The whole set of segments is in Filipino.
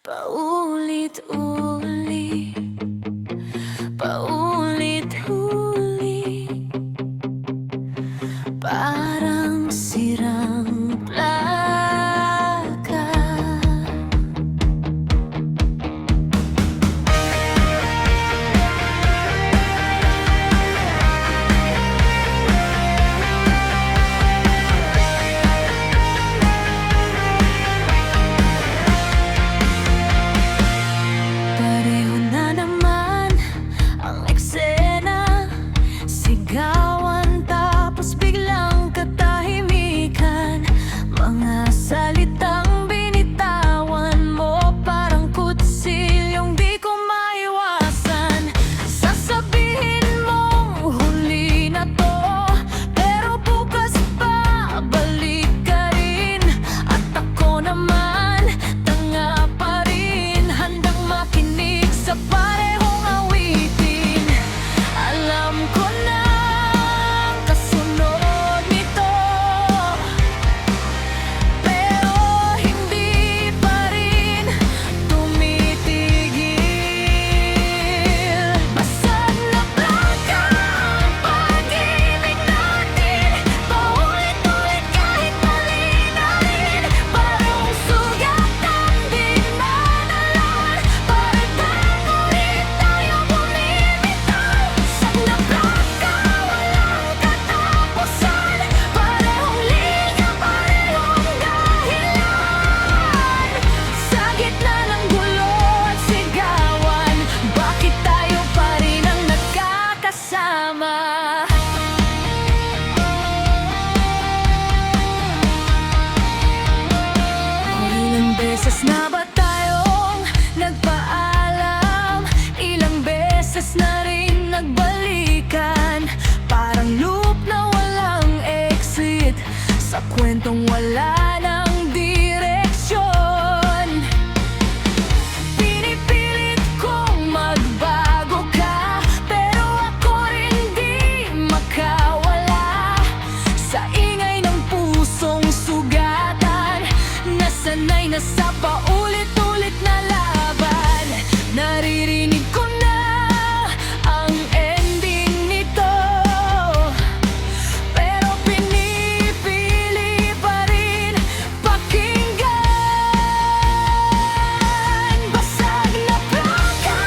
Paulit-ulit, paulit-ulit, parang sirang plaka. Pareho na naman ang eksena, sigawan tapos biglang katahimikan. Mga salitang binitawan mo parang kutsilyong di ko maiwasan. Sasabihin mong huli na to, pero bukas pa balik ka rin. At ako naman, tanga pa rin, handang makinig sa parehong awitin. Alam ko na ang kasunod nito, pero hindi pa rin tumitigil. Basag na plaka ang pag-ibig natin, paulit-ulit kahit mali na rin. Parang sugat ang di nadalaman, pare-pareho ulit tayo bumibitaw. Basag na plaka, walang katapusan, parehong linya, parehong dahilan. Sa gitna ng gulo at sigawan, bakit tayo pa rin ang nagkakasama? Ilang beses na ba tayong nagpaalam? Ilang beses na rin nagbalikan? Parang loop na walang exit, sa kwentong wala ng direksyon. Pinipilit kong magbago ka, pero ako rin di makawala. Sa ingay ng pusong sugatan, nasanay na sa paulit-ulit na laban. Naririnig ko na ang ending nito, pero pinipili pa rin pakinggan. Basag na plaka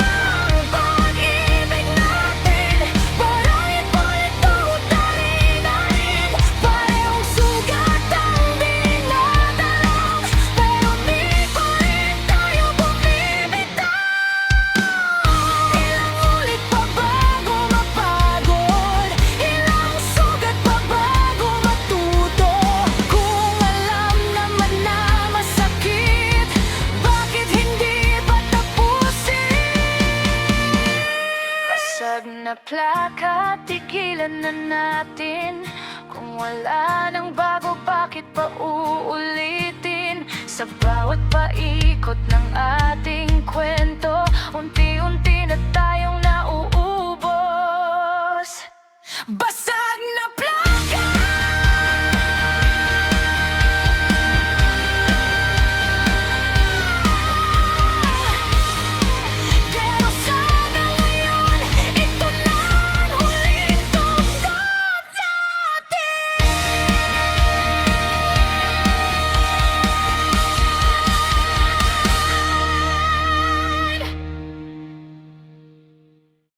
ang pag-ibig natin, paulit-ulit tutalin na rin. Parehong sugat ang dinadala, pero di pa rin tayo bumibitaw. Ilang ulit pa bago mapagod, ilang sugat pa bago matuto. Kung alam naman na masakit, bakit hindi pa tapusin? Basag na plaka, tigilan na natin. Kung wala nang bago, bakit pa uulitin? Sa bawat paikot